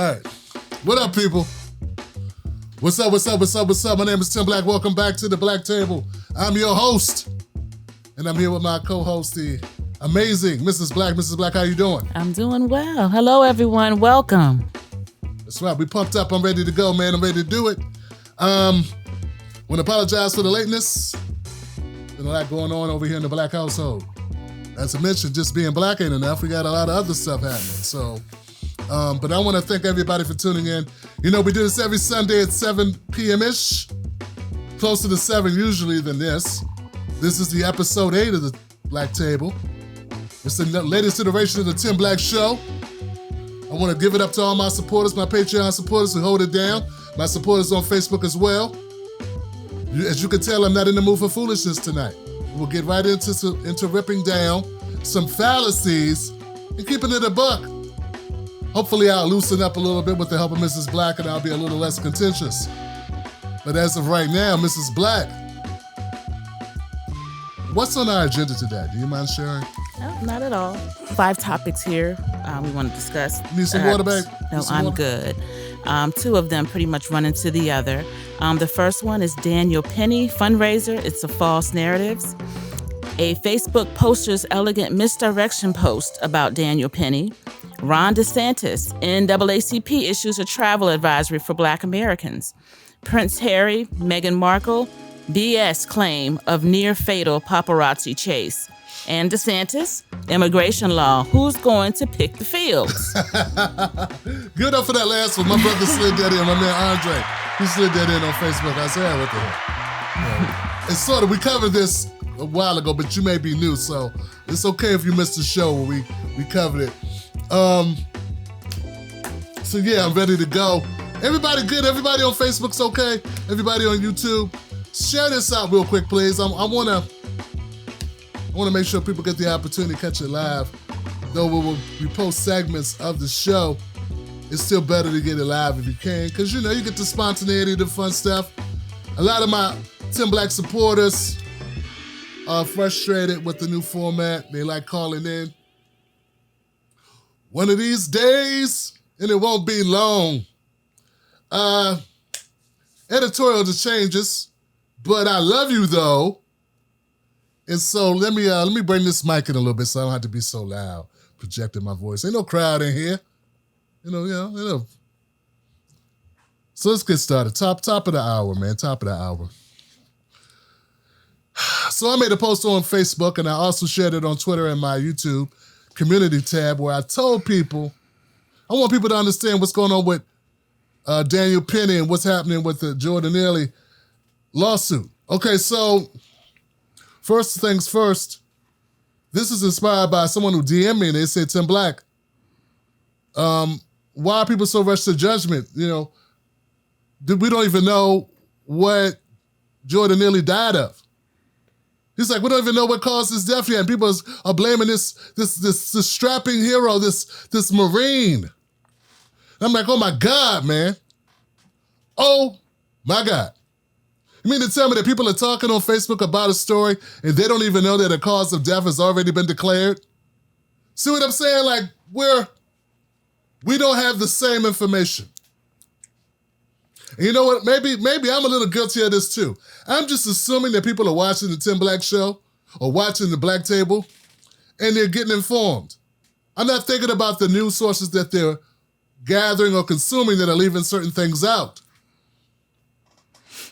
All right. What up, people? What's up? My name is Tim Black. Welcome back to the Black Table. I'm your host, and I'm here with my co-host, the amazing Mrs. Black. Mrs. Black, how you doing? I'm doing well. Hello, everyone. Welcome. That's right. We pumped up. I'm ready to go, man. I'm ready to do it. Want to apologize for the lateness. Been a lot going on over here in the Black household. As I mentioned, just being Black ain't enough. We got a lot of other stuff happening. So, but I want to thank everybody for tuning in. You know, we do this every Sunday at 7 p.m.-ish. Closer to 7 usually than this. This is the episode 8 of the Black Table. It's the latest iteration of the Tim Black Show. I want to give it up to all my supporters, my Patreon supporters who hold it down. My supporters on Facebook as well. As you can tell, I'm not in the mood for foolishness tonight. We'll get right into ripping down some fallacies and keeping it a buck. Hopefully I'll loosen up a little bit with the help of Mrs. Black and I'll be a little less contentious. But as of right now, Mrs. Black, what's on our agenda today? Do you mind sharing? No, not at all. 5 topics here we want to discuss. Need some water, babe? No, I'm good. 2 of them pretty much run into the other. The first one is Daniel Penny fundraiser. It's a false narratives. A Facebook poster's elegant misdirection post about Daniel Penny. Ron DeSantis, NAACP issues a travel advisory for Black Americans. Prince Harry, Meghan Markle, BS claim of near-fatal paparazzi chase. And DeSantis, immigration law, who's going to pick the fields? Good up for that last one. My brother slid that in, my man Andre. He slid that in on Facebook. I said, what the hell? Yeah. It's sort of, we covered this a while ago, but you may be new, so it's okay if you missed the show where we covered it. So yeah, I'm ready to go. Everybody good? Everybody on Facebook's okay? Everybody on YouTube? Share this out real quick, please. I want to make sure people get the opportunity to catch it live. Though we post segments of the show, it's still better to get it live if you can, because you know, you get the spontaneity, the fun stuff. A lot of my Tim Black supporters are frustrated with the new format. They like calling in. One of these days, and it won't be long, editorial changes, but I love you though. And so let me bring this mic in a little bit so I don't have to be so loud, projecting my voice. Ain't no crowd in here. You know. So let's get started. Top of the hour, man. Top of the hour. So I made a post on Facebook and I also shared it on Twitter and my YouTube community tab where I told people, I want people to understand what's going on with Daniel Penny and what's happening with the Jordan Neely lawsuit. Okay, so first things first, this is inspired by someone who DM'd me and they said, Tim Black, why are people so rushed to judgment? You know, we don't even know what Jordan Neely died of. He's like, we don't even know what caused his death yet. And people are blaming this strapping hero, this Marine. And I'm like, oh my God, man. Oh my God. You mean to tell me that people are talking on Facebook about a story and they don't even know that a cause of death has already been declared? See what I'm saying? Like, we don't have the same information. And you know what? Maybe I'm a little guilty of this too. I'm just assuming that people are watching the Tim Black Show or watching the Black Table and they're getting informed. I'm not thinking about the news sources that they're gathering or consuming that are leaving certain things out.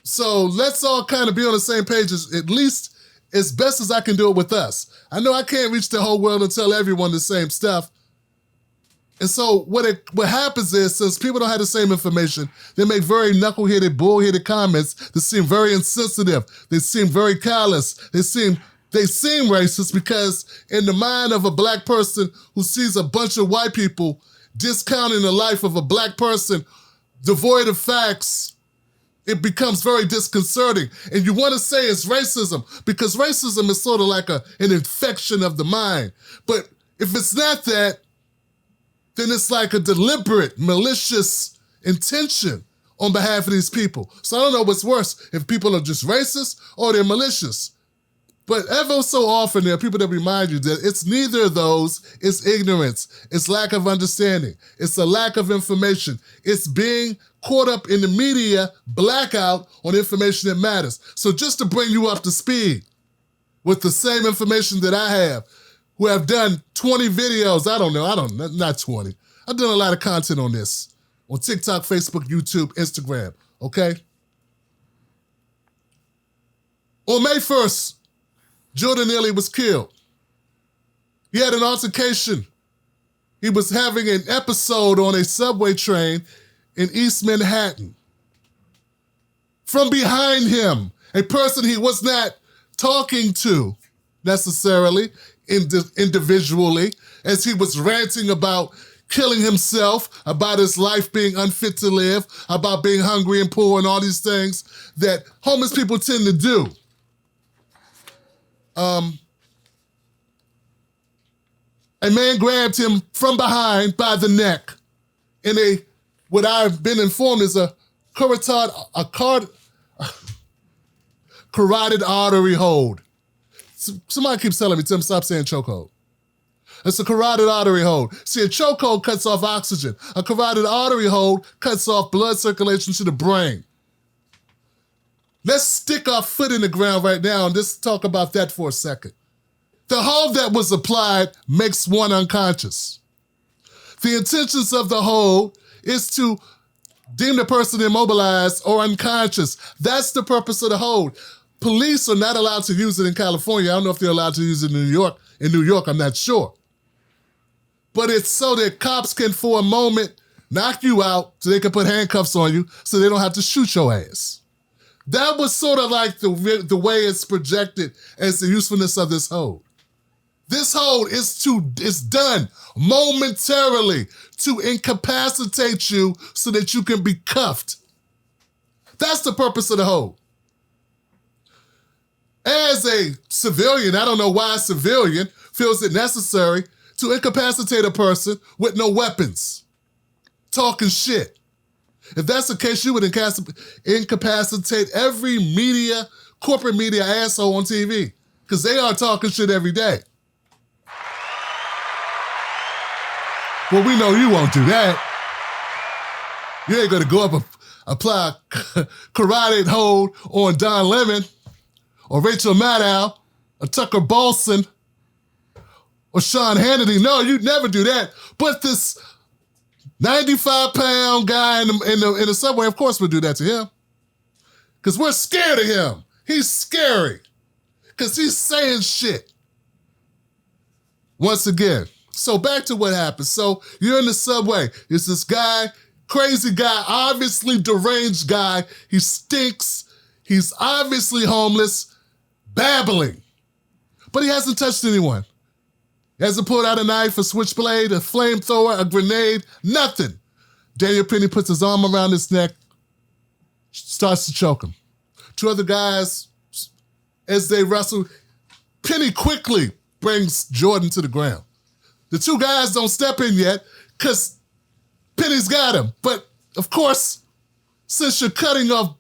So let's all kind of be on the same page, at least as best as I can do it with us. I know I can't reach the whole world and tell everyone the same stuff. And so what happens is, since people don't have the same information, they make very knuckle-headed, bull-headed comments that seem very insensitive. They seem very callous. They seem racist because in the mind of a Black person who sees a bunch of white people discounting the life of a Black person devoid of facts, it becomes very disconcerting. And you want to say it's racism because racism is sort of like an infection of the mind. But if it's not that, then it's like a deliberate, malicious intention on behalf of these people. So I don't know what's worse, if people are just racist or they're malicious. But ever so often, there are people that remind you that it's neither of those. It's ignorance. It's lack of understanding. It's a lack of information. It's being caught up in the media blackout on information that matters. So just to bring you up to speed with the same information that I have, who have done 20 videos, not 20. I've done a lot of content on this, on TikTok, Facebook, YouTube, Instagram, okay? On May 1st, Jordan Neely was killed. He had an altercation. He was having an episode on a subway train in East Manhattan. From behind him, a person he was not talking to necessarily, individually, as he was ranting about killing himself, about his life being unfit to live, about being hungry and poor and all these things that homeless people tend to do. A man grabbed him from behind by the neck in what I've been informed is a carotid artery hold. Somebody keeps telling me, Tim, stop saying chokehold. It's a carotid artery hold. See, a chokehold cuts off oxygen. A carotid artery hold cuts off blood circulation to the brain. Let's stick our foot in the ground right now and just talk about that for a second. The hold that was applied makes one unconscious. The intentions of the hold is to deem the person immobilized or unconscious. That's the purpose of the hold. Police are not allowed to use it in California. I don't know if they're allowed to use it in New York. In New York, I'm not sure. But it's so that cops can, for a moment, knock you out so they can put handcuffs on you so they don't have to shoot your ass. That was sort of like the way it's projected as the usefulness of this hold. This hold is done momentarily to incapacitate you so that you can be cuffed. That's the purpose of the hold. As a civilian, I don't know why a civilian feels it necessary to incapacitate a person with no weapons, talking shit. If that's the case, you would incapacitate every corporate media asshole on TV, because they are talking shit every day. Well, we know you won't do that. You ain't gonna go up and apply a carotid hold on Don Lemon or Rachel Maddow or Tucker Bolson or Sean Hannity. No, you'd never do that. But this 95-pound guy in the subway, of course we'll do that to him. Because we're scared of him. He's scary. Because he's saying shit. Once again. So back to what happened. So you're in the subway. It's this guy, crazy guy, obviously deranged guy. He stinks. He's obviously homeless, babbling. But he hasn't touched anyone. He hasn't pulled out a knife, a switchblade, a flamethrower, a grenade, nothing. Daniel Penny puts his arm around his neck, starts to choke him. Two other guys, as they wrestle, Penny quickly brings Jordan to the ground. The two guys don't step in yet because Penny's got him. But, of course, since you're cutting off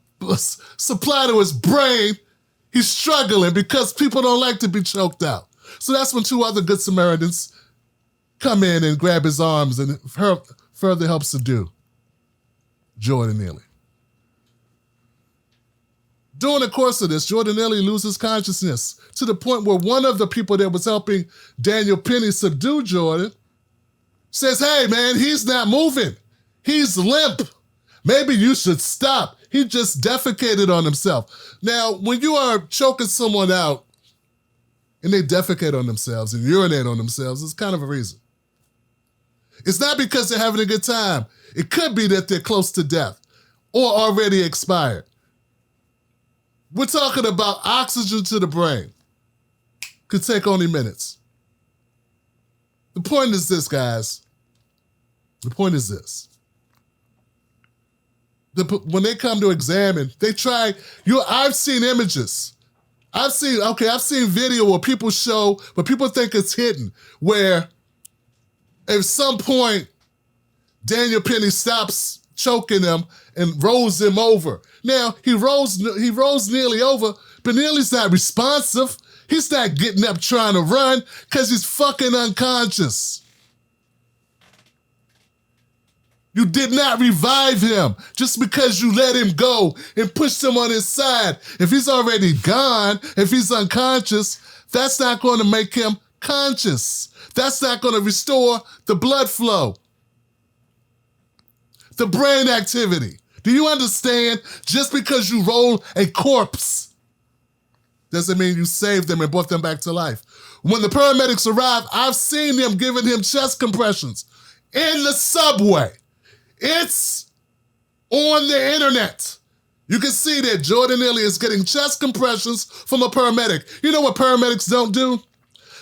supply to his brain, he's struggling because people don't like to be choked out. So that's when two other Good Samaritans come in and grab his arms and further help subdue Jordan Neely. During the course of this, Jordan Neely loses consciousness to the point where one of the people that was helping Daniel Penny subdue Jordan says, "Hey, man, he's not moving. He's limp. Maybe you should stop. He just defecated on himself." Now, when you are choking someone out and they defecate on themselves and urinate on themselves, it's kind of a reason. It's not because they're having a good time. It could be that they're close to death or already expired. We're talking about oxygen to the brain. Could take only minutes. The point is this, guys. The point is this. When they come to examine, they try, I've seen images. I've seen video where people think it's hidden, where at some point, Daniel Penny stops choking him and rolls him over. Now, he rolls Neely over, but Neely's not responsive. He's not getting up trying to run because he's fucking unconscious. You did not revive him just because you let him go and pushed him on his side. If he's already gone, if he's unconscious, that's not going to make him conscious. That's not going to restore the blood flow, the brain activity. Do you understand? Just because you roll a corpse doesn't mean you saved them and brought them back to life. When the paramedics arrived, I've seen them giving him chest compressions in the subway. It's on the internet. You can see that Jordan Neely is getting chest compressions from a paramedic. You know what paramedics don't do?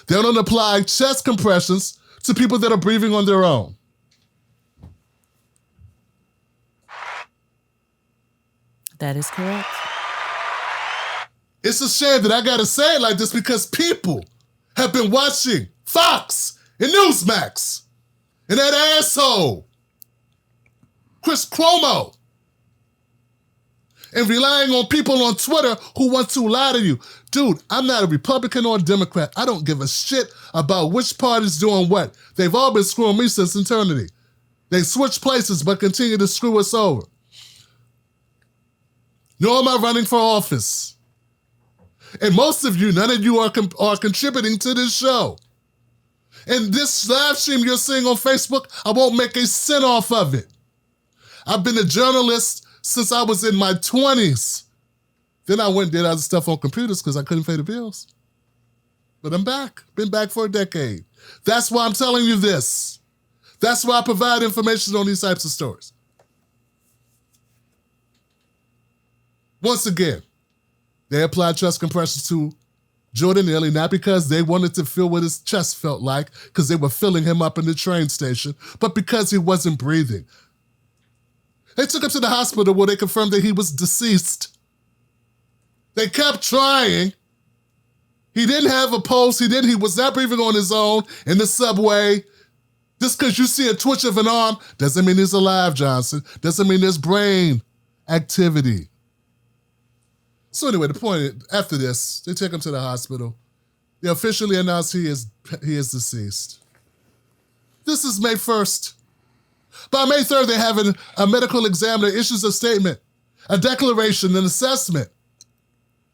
They don't apply chest compressions to people that are breathing on their own. That is correct. It's a shame that I gotta say it like this because people have been watching Fox and Newsmax and that asshole Chris Cuomo, and relying on people on Twitter who want to lie to you. Dude, I'm not a Republican or a Democrat. I don't give a shit about which party's doing what. They've all been screwing me since eternity. They switch places but continue to screw us over. Nor am I running for office. And most of you, none of you are contributing to this show. And this live stream you're seeing on Facebook, I won't make a cent off of it. I've been a journalist since I was in my 20s. Then I went and did other stuff on computers because I couldn't pay the bills. But I'm back. Been back for a decade. That's why I'm telling you this. That's why I provide information on these types of stories. Once again, they applied chest compressions to Jordan Neely, not because they wanted to feel what his chest felt like, because they were filling him up in the train station, but because he wasn't breathing. They took him to the hospital where they confirmed that he was deceased. They kept trying. He didn't have a pulse. He was not breathing on his own in the subway. Just because you see a twitch of an arm doesn't mean he's alive, Johnson. Doesn't mean there's brain activity. So anyway, the point is, after this, they take him to the hospital. They officially announced he is deceased. This is May 1st. By May 3rd, they have a medical examiner issues a statement, a declaration, an assessment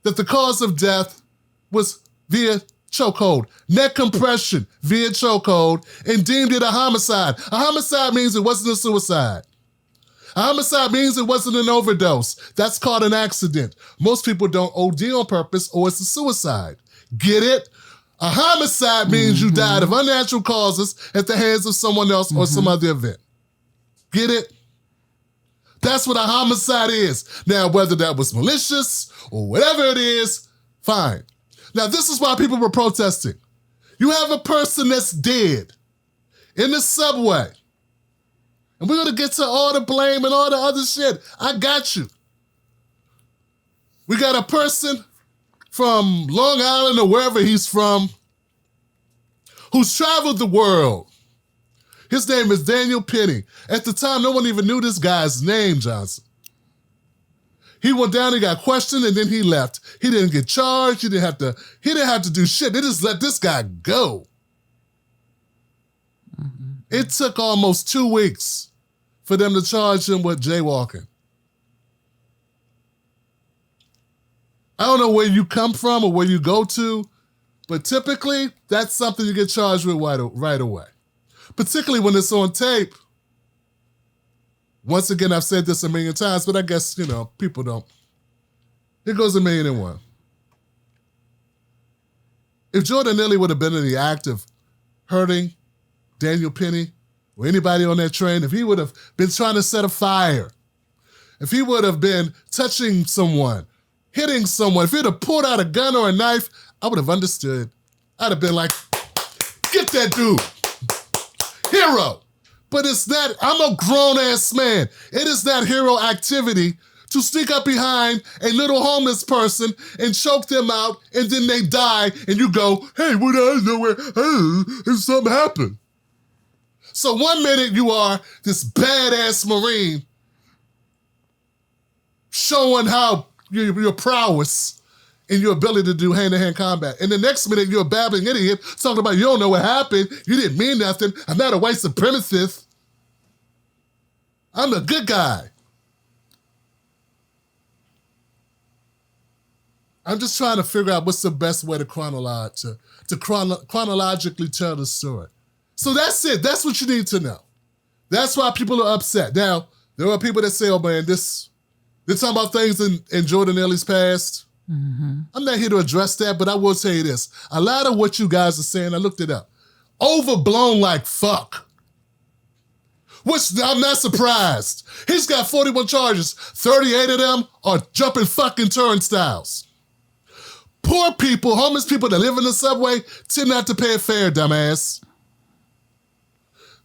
that the cause of death was via chokehold, neck compression via chokehold, and deemed it a homicide. A homicide means it wasn't a suicide. A homicide means it wasn't an overdose. That's called an accident. Most people don't OD on purpose or it's a suicide. Get it? A homicide means you died of unnatural causes at the hands of someone else or some other event. Get it? That's what a homicide is. Now, whether that was malicious or whatever it is, fine. Now, this is why people were protesting. You have a person that's dead in the subway. And we're going to get to all the blame and all the other shit. I got you. We got a person from Long Island or wherever he's from who's traveled the world. His name is Daniel Penny. At the time, no one even knew this guy's name, Johnson. He went down, he got questioned, and then he left. He didn't get charged. He didn't have to do shit. They just let this guy go. It took almost 2 weeks for them to charge him with jaywalking. I don't know where you come from or where you go to, but typically, that's something you get charged with right away. Particularly when it's on tape. Once again, I've said this a million times, but I guess, people don't. Here goes 1,000,001. If Jordan Neely would have been in the act of hurting Daniel Penny or anybody on that train, if he would have been trying to set a fire, if he would have been touching someone, hitting someone, if he'd have pulled out a gun or a knife, I would have understood. I'd have been like, get that dude. Hero. But it's not, I'm a grown-ass man. It is not hero activity to sneak up behind a little homeless person and choke them out, and then they die, and you go, hey, what I know where, hey, something happened. So 1 minute you are this badass Marine showing how your prowess, in your ability to do hand-to-hand combat. And the next minute, you're a babbling idiot talking about you don't know what happened. You didn't mean nothing. I'm not a white supremacist. I'm a good guy. I'm just trying to figure out what's the best way to chronologically tell the story. So that's it. That's what you need to know. That's why people are upset. Now, there are people that say, oh man, they're talking about things in Jordan Ellie's past. Mm-hmm. I'm not here to address that, but I will tell you this. A lot of what you guys are saying, I looked it up, overblown like fuck. Which I'm not surprised. He's got 41 charges. 38 of them are jumping fucking turnstiles. Poor people, homeless people that live in the subway, tend not to pay a fare, dumbass.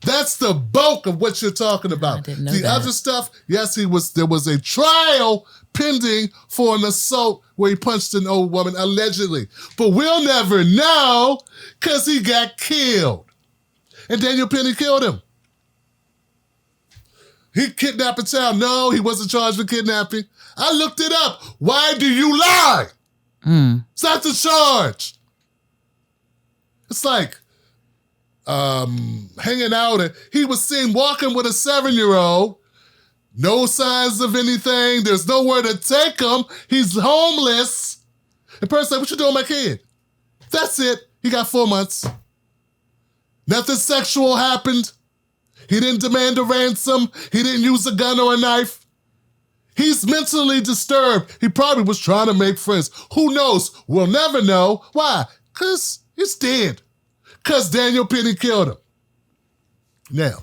That's the bulk of what you're talking about. I didn't know the that. other stuff, yes, there was a trial pending for an assault where he punched an old woman, allegedly. But we'll never know because he got killed. And Daniel Penny killed him. He kidnapped a child. No, he wasn't charged with kidnapping. I looked it up. Why do you lie? It's not the charge. It's like hanging out. And he was seen walking with a 7-year-old. No signs of anything. There's nowhere to take him. He's homeless. The person's like, what you doing with my kid? That's it. He got 4 months. Nothing sexual happened. He didn't demand a ransom. He didn't use a gun or a knife. He's mentally disturbed. He probably was trying to make friends. Who knows? We'll never know. Why? Because he's dead. Because Daniel Penny killed him. Now,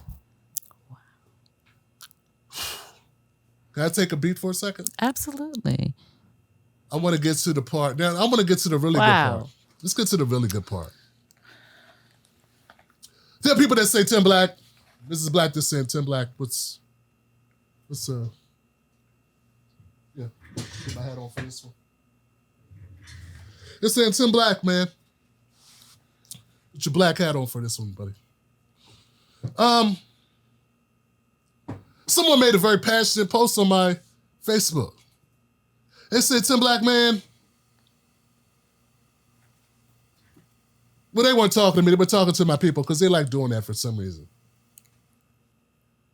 can I take a beat for a second? Absolutely. I want to get to the part. Now, I want to get to the really good part. Let's get to the really good part. There are people that say Tim Black. This is Black Descent. Tim Black. Get my hat on for this one. They're saying Tim Black, man. Put your black hat on for this one, buddy. Someone made a very passionate post on my Facebook. They said, Tim Black, man. Well, they weren't talking to me. They were talking to my people because they like doing that for some reason.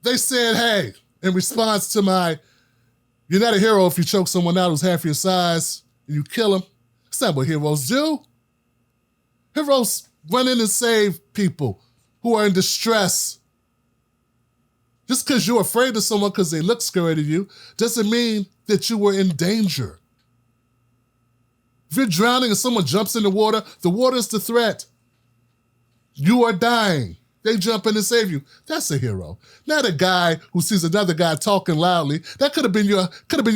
They said, hey, in response to my, you're not a hero if you choke someone out who's half your size and you kill him. That's not what heroes do. Heroes run in and save people who are in distress. Just because you're afraid of someone because they look scared of you doesn't mean that you were in danger. If you're drowning and someone jumps in the water is the threat. You are dying. They jump in and save you. That's a hero. Not a guy who sees another guy talking loudly. That could have been your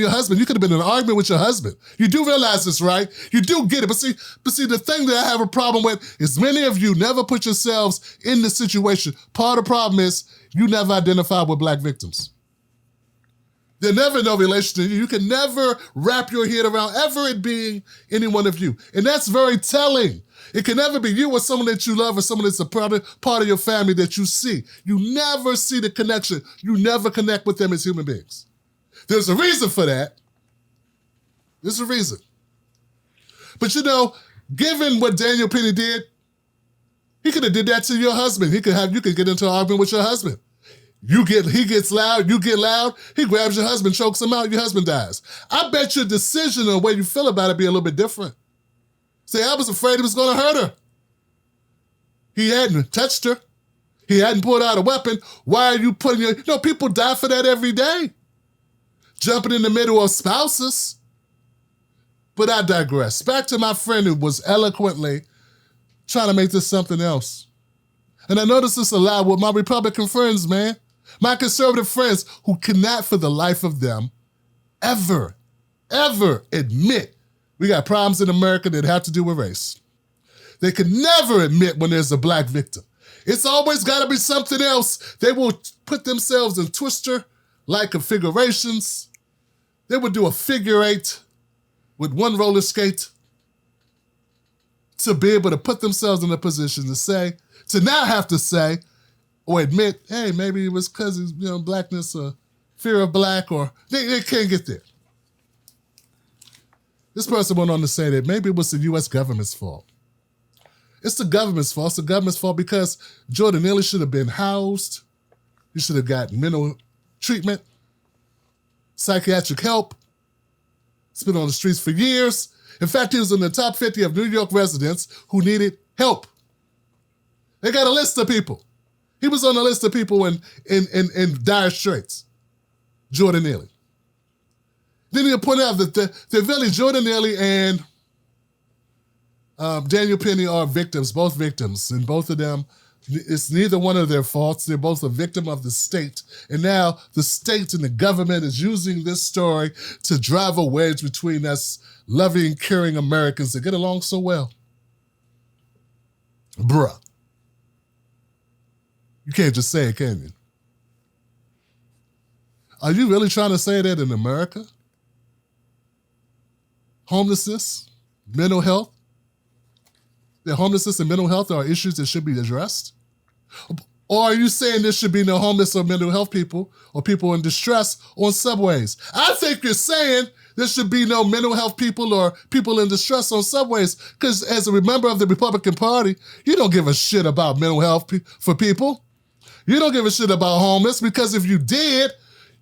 husband. You could have been in an argument with your husband. You do realize this, right? You do get it. But see, the thing that I have a problem with is many of you never put yourselves in the situation. Part of the problem is you never identify with Black victims. They're never no relation to you. You can never wrap your head around ever it being any one of you. And that's very telling. It can never be you or someone that you love or someone that's a part of your family that you see. You never see the connection. You never connect with them as human beings. There's a reason for that. There's a reason. But you know, given what Daniel Penny did, he could have did that to your husband. You could get into an argument with your husband. He gets loud, you get loud, he grabs your husband, chokes him out, your husband dies. I bet your decision on the way you feel about it be a little bit different. Say, I was afraid he was going to hurt her. He hadn't touched her. He hadn't pulled out a weapon. Why are you putting your... No, people die for that every day. Jumping in the middle of spouses. But I digress. Back to my friend who was eloquently trying to make this something else. And I notice this a lot with my Republican friends, man. My conservative friends who cannot for the life of them ever admit we got problems in America that have to do with race. They could never admit when there's a Black victim. It's always got to be something else. They will put themselves in twister-like configurations. They would do a figure 8 with one roller skate to be able to put themselves in a position to not have to say or admit, hey, maybe it was because of Blackness or fear of Black, or they can't get there. This person went on to say that maybe it was the U.S. government's fault. It's the government's fault. It's the government's fault because Jordan Neely should have been housed. He should have got mental treatment, psychiatric help. He's been on the streets for years. In fact, he was in the top 50 of New York residents who needed help. They got a list of people. He was on the list of people in dire straits. Jordan Neely. Then he'll point out that the really Jordan Neely and Daniel Penny are victims, both victims, and both of them, it's neither one of their faults. They're both a victim of the state. And now the state and the government is using this story to drive a wedge between us loving, caring Americans that get along so well. Bruh. You can't just say it, can you? Are you really trying to say that in America? Homelessness, mental health, that homelessness and mental health are issues that should be addressed? Or are you saying there should be no homeless or mental health people or people in distress on subways? I think you're saying there should be no mental health people or people in distress on subways because as a member of the Republican Party, you don't give a shit about mental health for people. You don't give a shit about homeless because if you did,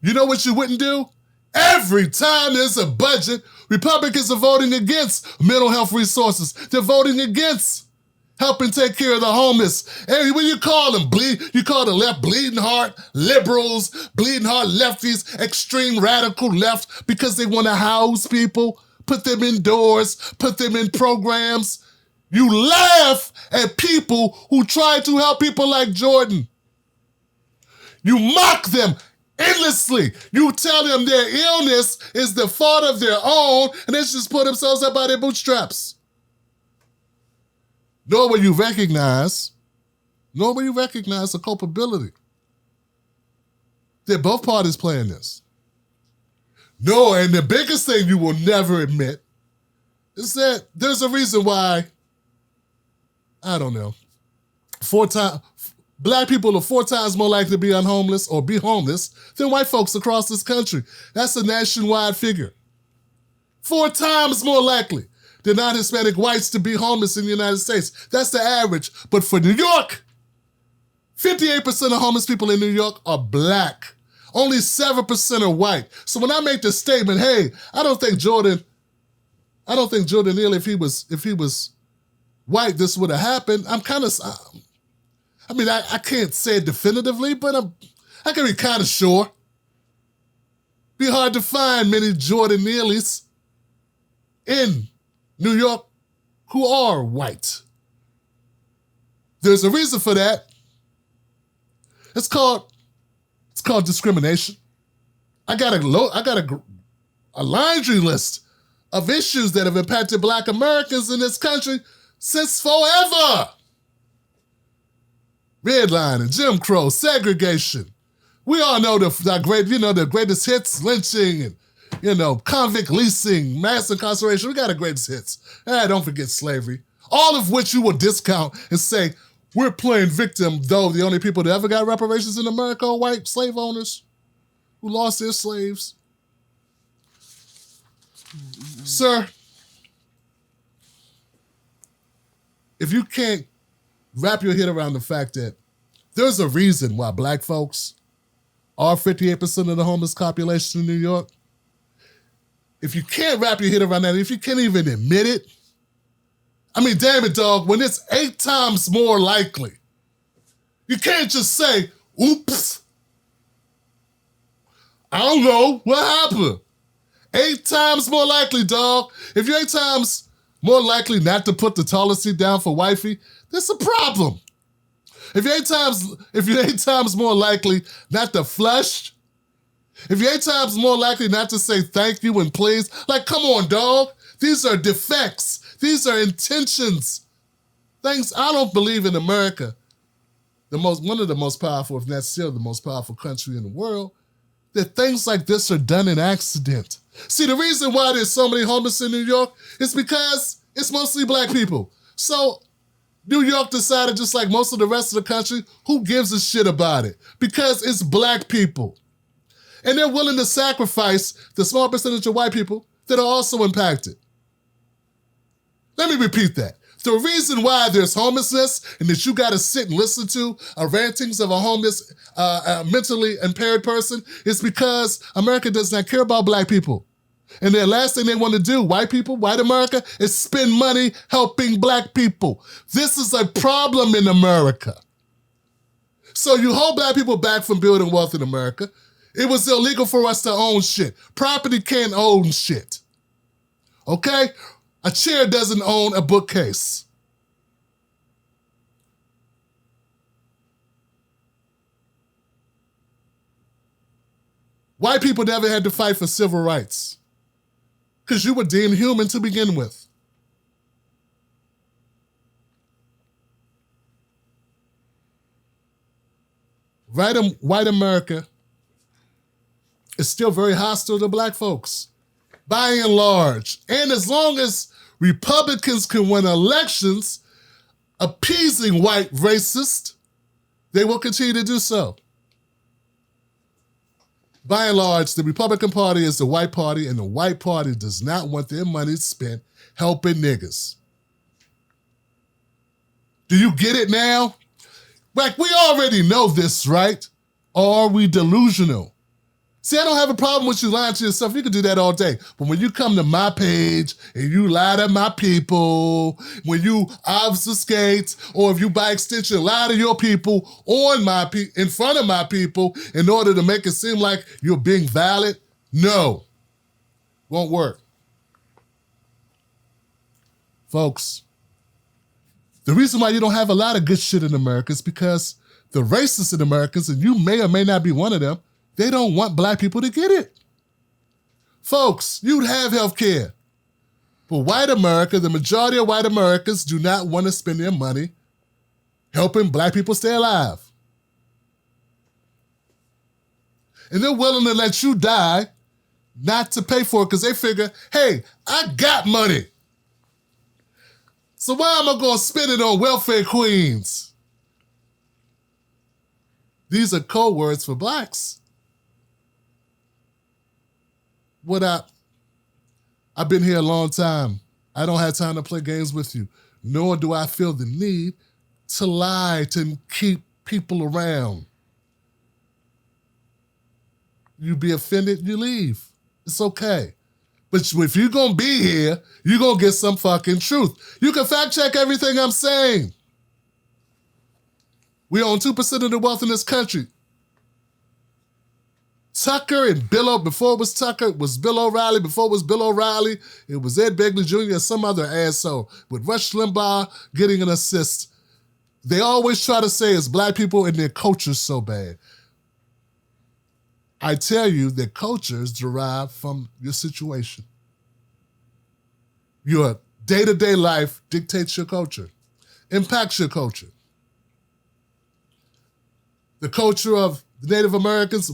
you know what you wouldn't do? Every time there's a budget, Republicans are voting against mental health resources. They're voting against helping take care of the homeless. And when you call them, you call the left bleeding heart liberals, bleeding heart lefties, extreme radical left because they want to house people, put them indoors, put them in programs. You laugh at people who try to help people like Jordan. You mock them endlessly. You tell them their illness is the fault of their own and they just put themselves up by their bootstraps. Nor will you recognize the culpability that both parties playing this. No, and the biggest thing you will never admit is that there's a reason why, I don't know, Black people are 4 times more likely to be homeless or be homeless than white folks across this country. That's a nationwide figure. 4 times more likely than non-Hispanic whites to be homeless in the United States. That's the average. But for New York, 58% of homeless people in New York are Black. Only 7% are white. So when I make the statement, hey, I don't think Jordan Neely, if he was white, this would have happened. I'm kind of, I can't say it definitively, but I can be kind of sure. Be hard to find many Jordan Neelys in New York who are white. There's a reason for that. It's called discrimination. I got a laundry list of issues that have impacted Black Americans in this country since forever. Redlining, Jim Crow, segregation. We all know the greatest hits, lynching, and convict leasing, mass incarceration. We got the greatest hits. Don't forget slavery. All of which you will discount and say, we're playing victim, though the only people that ever got reparations in America are white slave owners who lost their slaves. Sir, if you can't wrap your head around the fact that there's a reason why Black folks are 58% of the homeless population in New York, if you can't wrap your head around that, if you can't even admit it, damn it, dog, when it's 8 times more likely, you can't just say, oops, I don't know, what happened? 8 times more likely, dog. If you're 8 times more likely not to put the toilet seat down for wifey, there's a problem. If you're 8 times more likely not to flush, if you're 8 times more likely not to say thank you and please, come on, dog. These are defects. These are intentions. Things I don't believe in America, one of the most powerful, if not still the most powerful country in the world, that things like this are done in accident. See, the reason why there's so many homeless in New York is because it's mostly Black people. So New York decided, just like most of the rest of the country, who gives a shit about it? Because it's Black people. And they're willing to sacrifice the small percentage of white people that are also impacted. Let me repeat that. The reason why there's homelessness and that you got to sit and listen to rantings of a homeless, mentally impaired person is because America does not care about black people. And the last thing they want to do, white people, white America, is spend money helping black people. This is a problem in America. So you hold black people back from building wealth in America. It was illegal for us to own shit. Property can't own shit. Okay? A chair doesn't own a bookcase. White people never had to fight for civil rights because you were deemed human to begin with. White America is still very hostile to black folks, by and large. And as long as Republicans can win elections appeasing white racists, they will continue to do so. By and large, the Republican Party is the white party, and the white party does not want their money spent helping niggas. Do you get it now? Like, we already know this, right? Or are we delusional? See, I don't have a problem with you lying to yourself. You can do that all day. But when you come to my page and you lie to my people, when you obfuscate, or if you by extension lie to your people in front of my people in order to make it seem like you're being valid, no, won't work. Folks, the reason why you don't have a lot of good shit in America is because the racists in America, and you may or may not be one of them, they don't want black people to get it. Folks, you'd have health care. But white America, the majority of white Americans do not want to spend their money helping black people stay alive. And they're willing to let you die not to pay for it because they figure, hey, I got money. So why am I going to spend it on welfare queens? These are code words for blacks. I've been here a long time. I don't have time to play games with you, nor do I feel the need to lie to keep people around. You be offended, you leave. It's okay. But if you're going to be here, you're going to get some fucking truth. You can fact check everything I'm saying. We own 2% of the wealth in this country. Tucker and Bill, before it was Tucker, it was Bill O'Reilly. Before it was Bill O'Reilly, it was Ed Begley Jr. and some other asshole with Rush Limbaugh getting an assist. They always try to say it's black people and their culture's so bad. I tell you that culture is derived from your situation. Your day-to-day life dictates your culture, impacts your culture. The culture of the Native Americans,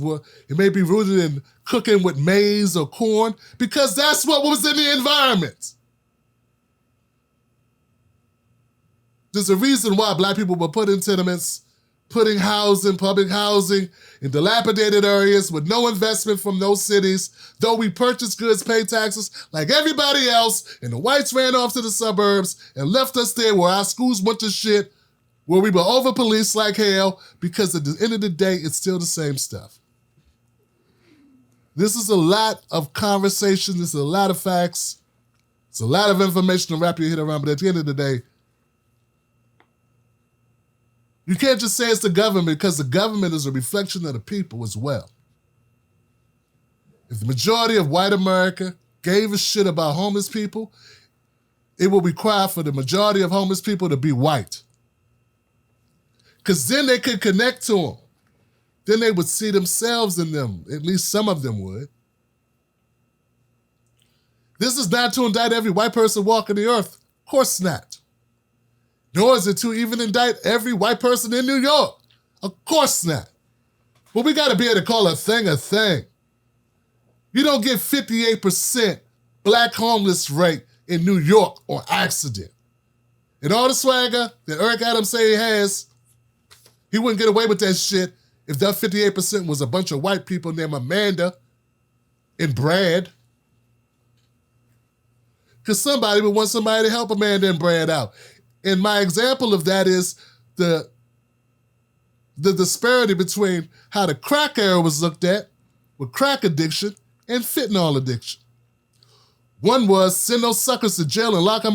it may be rooted in cooking with maize or corn because that's what was in the environment. There's a reason why black people were put in tenements, putting housing, public housing, in dilapidated areas with no investment from those cities, though we purchased goods, paid taxes like everybody else, and the whites ran off to the suburbs and left us there where our schools went to shit, where we were over-policed like hell, because at the end of the day, it's still the same stuff. This is a lot of conversation, this is a lot of facts, it's a lot of information to wrap your head around, but at the end of the day, you can't just say it's the government because the government is a reflection of the people as well. If the majority of white America gave a shit about homeless people, it will require for the majority of homeless people to be white. Because then they could connect to them. Then they would see themselves in them. At least some of them would. This is not to indict every white person walking the earth. Of course not. Nor is it to even indict every white person in New York. Of course not. But we got to be able to call a thing a thing. You don't get 58% black homeless rate in New York on accident. And all the swagger that Eric Adams say he has, he wouldn't get away with that shit if that 58% was a bunch of white people named Amanda and Brad. Because somebody would want somebody to help a man then brand out. And my example of that is the disparity between how the crack era was looked at with crack addiction and fentanyl addiction. One was send those suckers to jail and lock them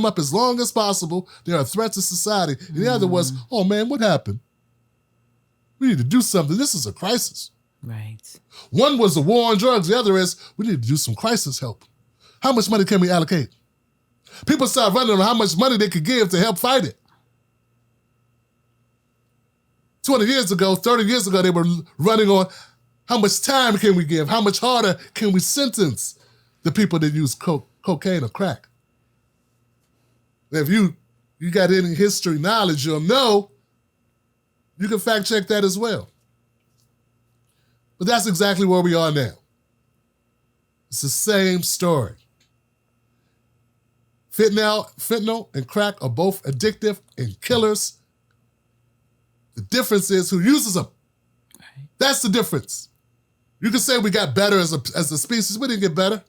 up as long as possible. They are a threat to society. And the other was, oh man, what happened? We need to do something. This is a crisis. Right. One was the war on drugs. The other is, we need to do some crisis help. How much money can we allocate? People start running on how much money they could give to help fight it. 20 years ago, 30 years ago, they were running on how much time can we give? How much harder can we sentence the people that use cocaine or crack? If you got any history knowledge, you'll know you can fact check that as well. But that's exactly where we are now. It's the same story. Fentanyl and crack are both addictive and killers. The difference is who uses them. Right. That's the difference. You can say we got better as a species. We didn't get better.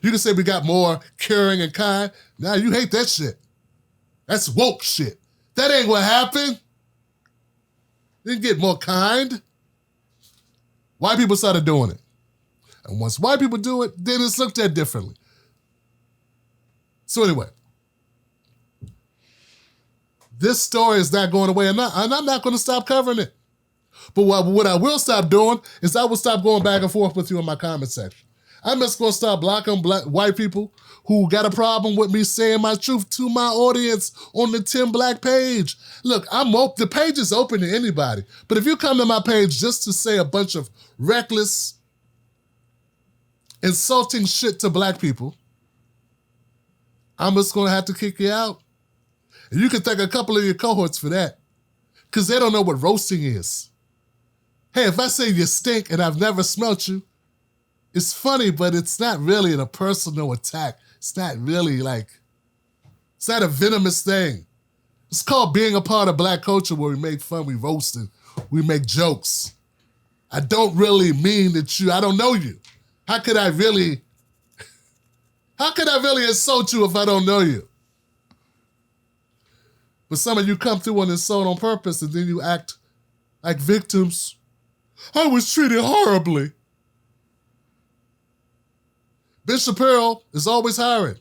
You can say we got more caring and kind. Now you hate that shit. That's woke shit. That ain't what happened. Didn't get more kind. White people started doing it. And once white people do it, then it's looked at differently. So anyway, this story is not going away, and I'm not going to stop covering it. But what I will stop doing is I will stop going back and forth with you in my comment section. I'm just going to stop blocking white people who got a problem with me saying my truth to my audience on the Tim Black page. Look, the page is open to anybody. But if you come to my page just to say a bunch of reckless, insulting shit to black people, I'm just going to have to kick you out. And you can thank a couple of your cohorts for that, because they don't know what roasting is. Hey, if I say you stink and I've never smelt you, it's funny, but it's not really a personal attack. It's not really it's not a venomous thing. It's called being a part of black culture, where we make fun, we roast, and we make jokes. I don't really mean that I don't know you. How could I really insult you if I don't know you? But some of you come through and insult on purpose, and then you act like victims. I was treated horribly. Ben Shapiro is always hiring.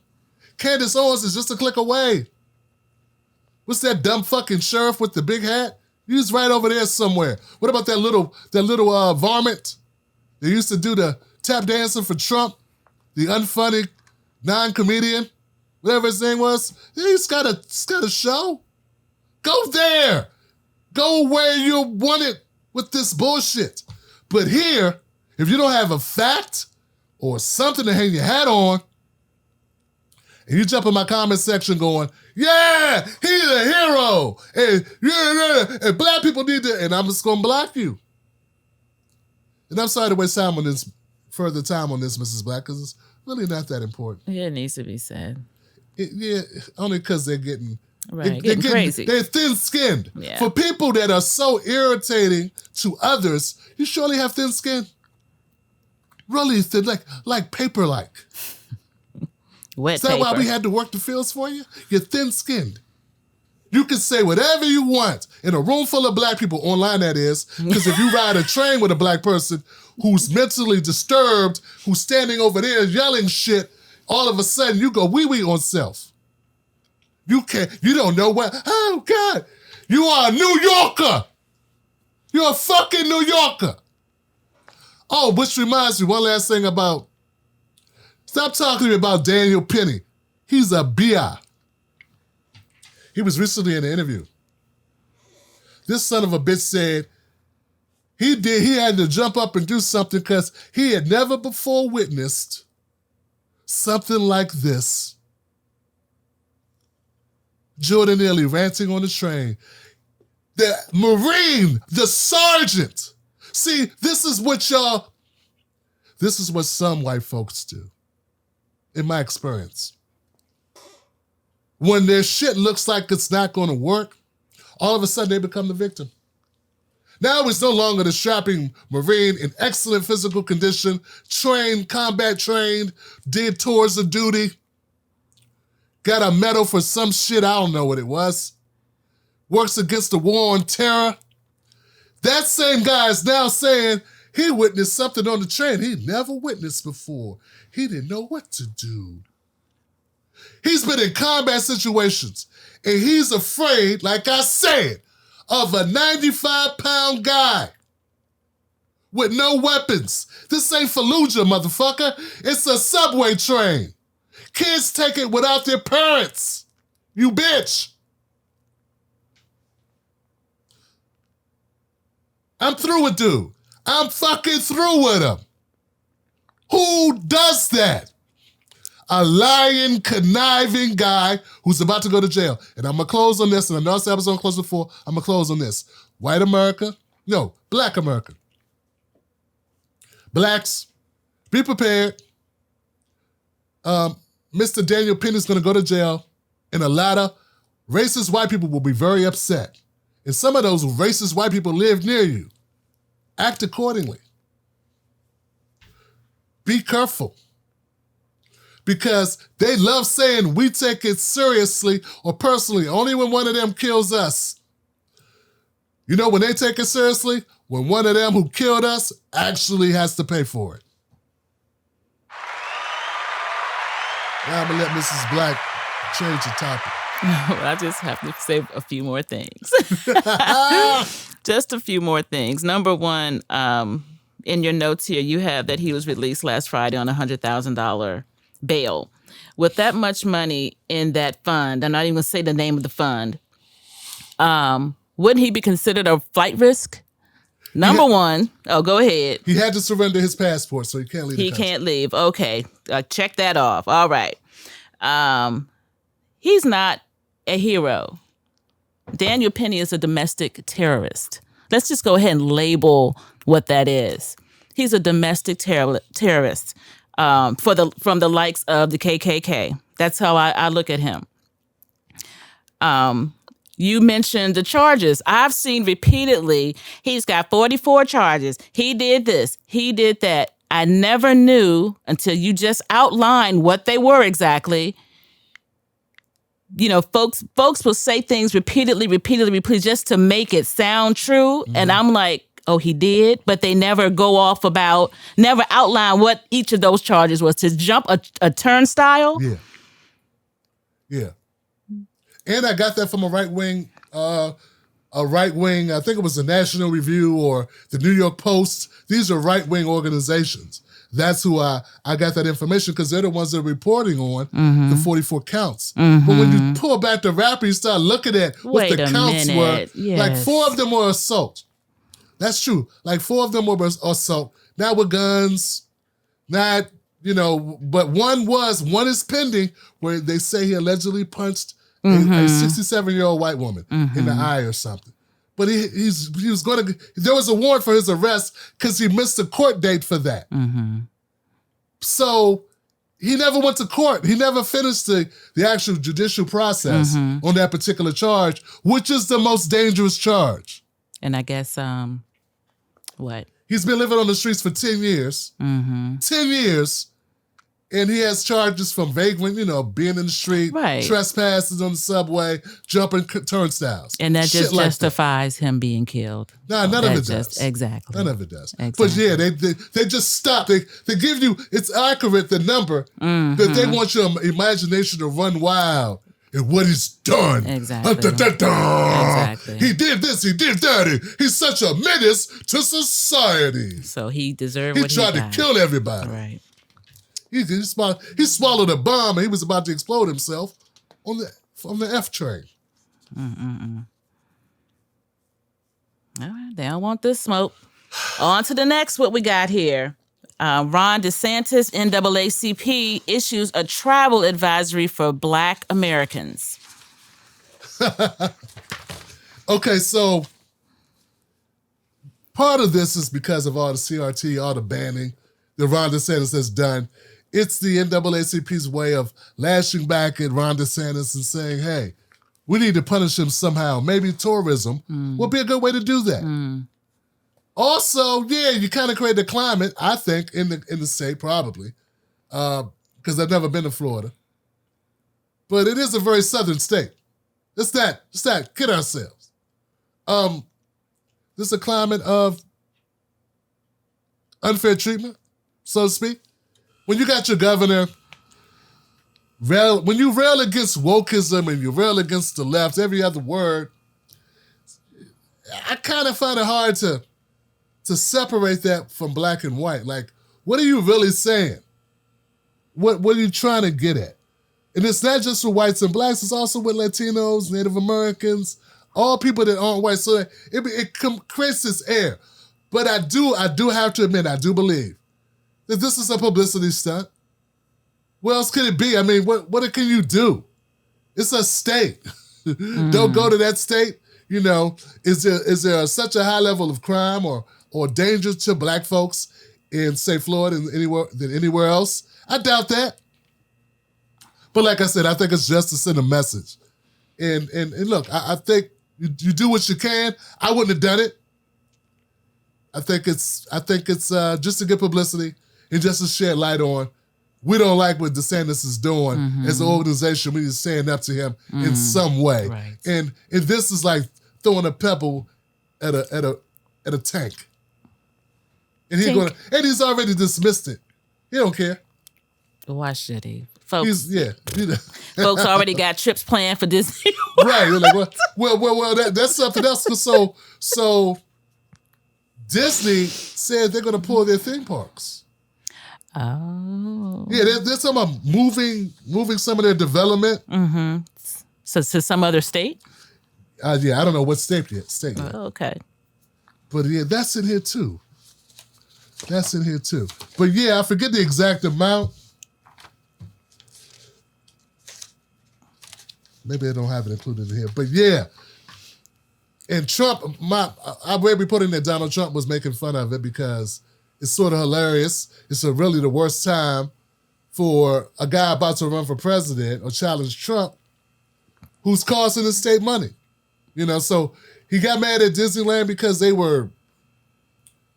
Candace Owens is just a click away. What's that dumb fucking sheriff with the big hat? He's right over there somewhere. What about that little varmint that used to do the tap dancing for Trump? The unfunny non-comedian, whatever his name was. He's got a show. Go there. Go where you want it with this bullshit. But here, if you don't have a fact or something to hang your hat on, and you jump in my comment section going, yeah, he's a hero, and black people need to, and I'm just going to block you. And I'm sorry to waste further time on this, Mrs. Black, because it's really not that important. Yeah, it needs to be said. Only because they're getting... Right, getting crazy. They're thin-skinned. Yeah. For people that are so irritating to others, you surely have thin skin. Really thin, like paper-like. Wet Is that paper. Why we had to work the fields for you? You're thin-skinned. You can say whatever you want in a room full of black people, online that is, because if you ride a train with a black person who's mentally disturbed, who's standing over there yelling shit, all of a sudden you go wee-wee on self. You don't know what, oh God, you are a New Yorker. You're a fucking New Yorker. Oh, which reminds me, one last thing stop talking to me about Daniel Penny. He's a BI. He was recently in an interview. This son of a bitch said he had to jump up and do something because he had never before witnessed something like this. Jordan Neely ranting on the train. The Marine, the sergeant. See, this is what some white folks do, in my experience. When their shit looks like it's not going to work, all of a sudden they become the victim. Now he's no longer the strapping Marine in excellent physical condition, trained, combat trained, did tours of duty, got a medal for some shit, I don't know what it was, works against the war on terror. That same guy is now saying he witnessed something on the train he never witnessed before. He didn't know what to do. He's been in combat situations, and he's afraid, like I said, of a 95-pound guy with no weapons. This ain't Fallujah, motherfucker. It's a subway train. Kids take it without their parents. You bitch. I'm through with dude. I'm fucking through with him. Who does that? A lying, conniving guy who's about to go to jail. And I'm going to close on this, and I know I said I was going to close before. I'm going to close on this. White America, no, Black America. Blacks, be prepared. Mr. Daniel Penny's going to go to jail, and a lot of racist white people will be very upset. And some of those racist white people live near you. Act accordingly. Be careful. Because they love saying we take it seriously or personally, only when one of them kills us. You know when they take it seriously? When one of them who killed us actually has to pay for it. Now I'm going to let Mrs. Black change the topic. I just have to say a few more things. Just a few more things. Number one, in your notes here, you have that he was released last Friday on a $100,000 bail. With that much money in that fund, I'm not even going to say the name of the fund, wouldn't he be considered a flight risk? Number one. Oh, go ahead. He had to surrender his passport, so he can't leave the country. He can't leave. Okay. Check that off. All right. He's not a hero. Daniel Penny is a domestic terrorist. Let's just go ahead and label what that is. He's a domestic terrorist from the likes of the KKK. That's how I look at him. You mentioned the charges. I've seen repeatedly, he's got 44 charges. He did this. He did that. I never knew until you just outlined what they were exactly. You know, folks will say things repeatedly, just to make it sound true. Mm-hmm. And I'm like, oh, he did? But they never never outline what each of those charges was. To jump a turnstile? Yeah. Yeah. And I got that from a right-wing, I think it was the National Review or the New York Post. These are right-wing organizations. That's who I got that information because they're the ones that are reporting on the 44 counts. Mm-hmm. But when you pull back the wrapper, you start looking at what the counts were. Yes. Like 4 of them were assault. That's true. Like 4 of them were assault. Not with guns, not, but one is pending where they say he allegedly punched a 67-year-old white woman in the eye or something. But he was going to, there was a warrant for his arrest because he missed a court date for that. Mm-hmm. So he never went to court. He never finished the actual judicial process on that particular charge, which is the most dangerous charge. And I guess, what? He's been living on the streets for 10 years. 10 years. And he has charges from vagrant, being in the street, trespassing on the subway, jumping turnstiles. And that just justifies him being killed. Nah, none of it does. Exactly. None of it does. Exactly. But yeah, they just stop. They give you, it's accurate, the number, that they want your imagination to run wild at what he's done. Exactly. Exactly. He did this, he did that. He's such a menace to society. So he deserved what he got. He tried to kill everybody. Right. He swallowed a bomb and he was about to explode himself on the F train. All right, they don't want this smoke. On to the next, what we got here. Ron DeSantis, NAACP, issues a travel advisory for Black Americans. Okay, so part of this is because of all the CRT, all the banning that Ron DeSantis has done. It's the NAACP's way of lashing back at Ron DeSantis and saying, hey, we need to punish him somehow. Maybe tourism would be a good way to do that. Also, yeah, you kind of create the climate, I think, in the state, probably, because I've never been to Florida. But it is a very southern state. It's that. Kid ourselves. This is a climate of unfair treatment, so to speak. When you got your governor, when you rail against wokeism and you rail against the left, every other word, I kind of find it hard to separate that from black and white. Like, what are you really saying? What are you trying to get at? And it's not just for whites and blacks, it's also with Latinos, Native Americans, all people that aren't white. So it creates this air. But I do have to admit, I do believe that this is a publicity stunt. What else could it be? I mean, what can you do? It's a state. Don't go to that state. You know, is there such a high level of crime or danger to black folks in, say, Florida than anywhere else? I doubt that. But like I said, I think it's just to send a message. And look, I think you do what you can. I wouldn't have done it. I think it's just to get publicity and just to shed light on. We don't like what DeSantis is doing as an organization. We need to stand up to him in some way. Right. And this is like throwing a pebble at a tank. And he's already dismissed it. He don't care. Why should he? Folks, You know. folks already got trips planned for Disney. Right. You're like, well, that's something else. So Disney said they're going to pull their theme parks. Oh. Yeah, they're talking about moving some of their development. Mm-hmm. So to some other state? Yeah, I don't know what state yet. Oh, okay. But yeah, that's in here too. But yeah, I forget the exact amount. Maybe I don't have it included in here. But yeah. And Trump, I read reporting that Donald Trump was making fun of it because it's sort of hilarious. It's really the worst time for a guy about to run for president or challenge Trump who's costing the state money. You know, so he got mad at Disneyland because they were, I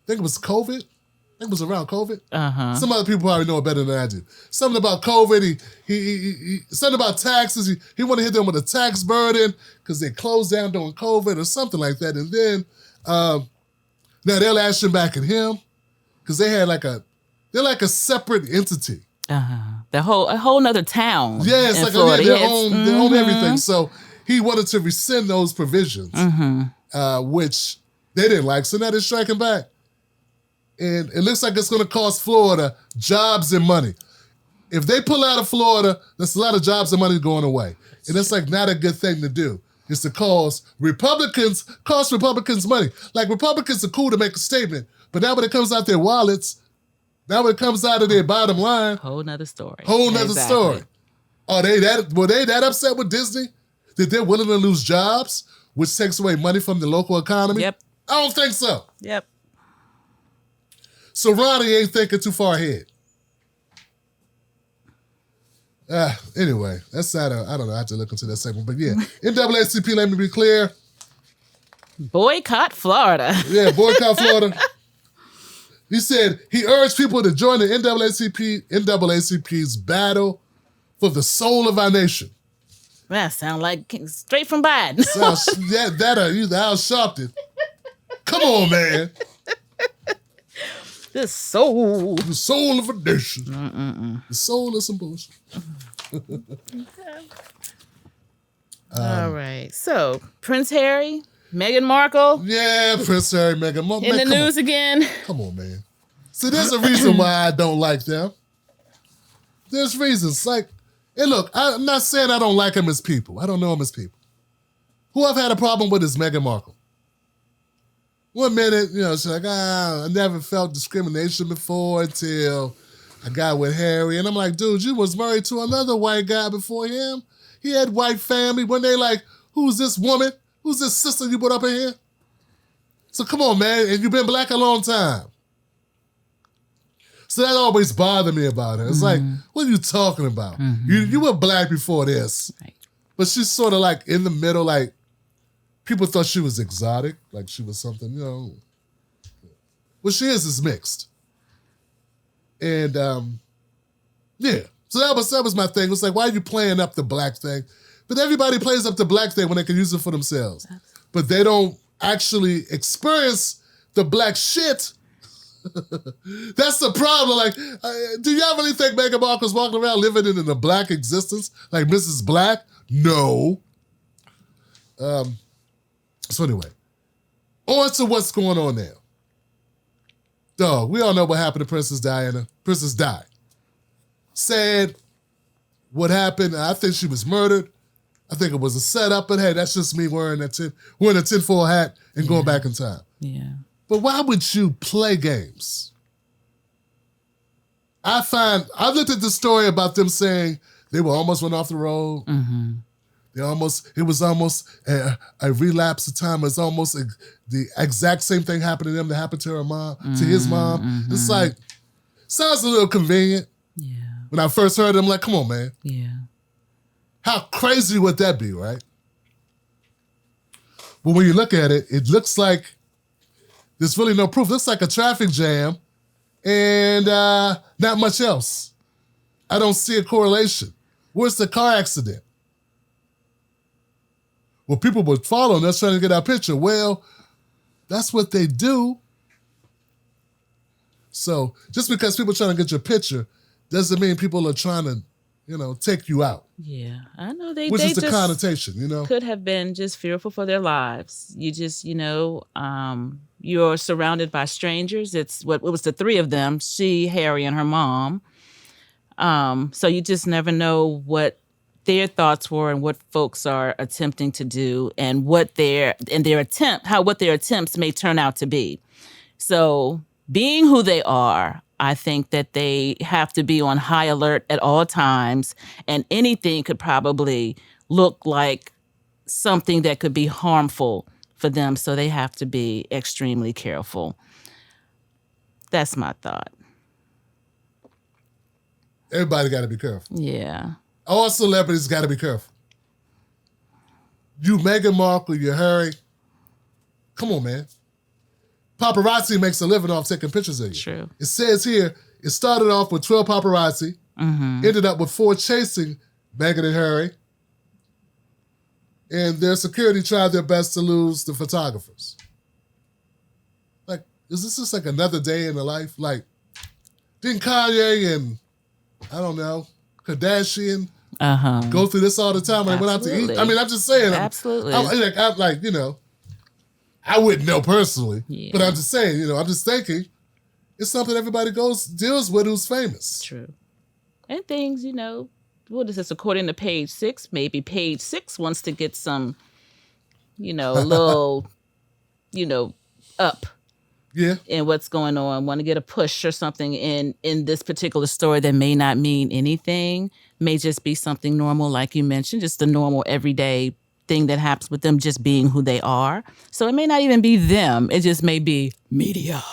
think it was COVID. I think it was around COVID. Uh-huh. Some other people probably know it better than I do. Something about COVID. He something about taxes. He wanted to hit them with a tax burden because they closed down during COVID or something like that. And then now they're lashing back at him because they're like a separate entity. Uh-huh. A whole nother town. Yeah, it's in like Florida. they own everything. So he wanted to rescind those provisions, which they didn't like. So now they're striking back. And it looks like it's going to cost Florida jobs and money. If they pull out of Florida, that's a lot of jobs and money going away. And it's like not a good thing to do. It's to cost Republicans money. Like Republicans are cool to make a statement, but now when it comes out their wallets, now when it comes out of their bottom line, Whole nother story. Story. Were they that upset with Disney that they're willing to lose jobs, which takes away money from the local economy? Yep. I don't think so. Yep. So Ronnie ain't thinking too far ahead. Anyway, that's not I don't know. I have to look into that segment. But yeah, NAACP, let me be clear. Boycott Florida. Yeah, boycott Florida. He said he urged people to join the NAACP's battle for the soul of our nation. That sound like straight from Biden. Al Sharpton. Come on, man. The soul. The soul of a nation. The soul of some bullshit. All right. So, Prince Harry, Meghan Markle. Yeah, Prince Harry, Meghan Markle. In the news again. Come on, man. See, there's a reason why I don't like them. There's reasons. Like, and look, I'm not saying I don't like them as people. I don't know them as people. Who I've had a problem with is Meghan Markle. 1 minute, she's like, I never felt discrimination before until I got with Harry. And I'm like, dude, you was married to another white guy before him. He had white family. When they like, who's this woman? Who's this sister you put up in here? So come on, man. And you've been black a long time. So that always bothered me about her. It's like, what are you talking about? You were black before this. Right. But she's sort of like in the middle, like, people thought she was exotic, like she was something, what she is mixed. And yeah. So that was my thing. It was like, why are you playing up the black thing? But everybody plays up the black thing when they can use it for themselves. But they don't actually experience the black shit. That's the problem. Like, do y'all really think Meghan Markle's walking around living in a black existence? Like Mrs. Black? No. So anyway, on to what's going on now. Dog, we all know what happened to Princess Diana. Princess died. Sad. What happened? I think she was murdered. I think it was a setup, but hey, that's just me wearing a tinfoil hat and going back in time. Yeah. But why would you play games? I looked at the story about them saying they were almost went off the road. Mm-hmm. It was almost a relapse of time. It's almost the exact same thing happened to them that happened to her mom, to his mom. Mm-hmm. It's like, sounds a little convenient. Yeah. When I first heard it, I'm like, come on, man. Yeah. How crazy would that be, right? But when you look at it, it looks like there's really no proof. It looks like a traffic jam and not much else. I don't see a correlation. Where's the car accident? Well, people were following us trying to get our picture. Well, that's what they do. So just because people are trying to get your picture doesn't mean people are trying to, take you out. Yeah, I know which is the connotation, could have been just fearful for their lives. You just, you're surrounded by strangers. It was the three of them, she, Harry, and her mom. So you just never know what their thoughts were and what folks are attempting to do and what their attempts may turn out to be. So being who they are, I think that they have to be on high alert at all times, and anything could probably look like something that could be harmful for them. So they have to be extremely careful. That's my thought. Everybody got to be careful. Yeah. All celebrities got to be careful. You, Meghan Markle, you, Harry. Come on, man. Paparazzi makes a living off taking pictures of you. True. It says here, it started off with 12 paparazzi, ended up with 4 chasing Meghan and Harry, and their security tried their best to lose the photographers. Like, is this just like another day in the life? Like, didn't Kanye and, I don't know, Kardashian go through this all the time when they went out to eat? I mean, I'm just saying. Absolutely. I wouldn't know personally, yeah. but I'm just saying, I'm just thinking it's something everybody deals with who's famous. True. And things, what is this, according to page 6? Maybe page 6 wants to get some, a little, up. Yeah. In what's going on, want to get a push or something in this particular story that may not mean anything, may just be something normal, like you mentioned, just the normal everyday thing that happens with them just being who they are. So it may not even be them. It just may be media.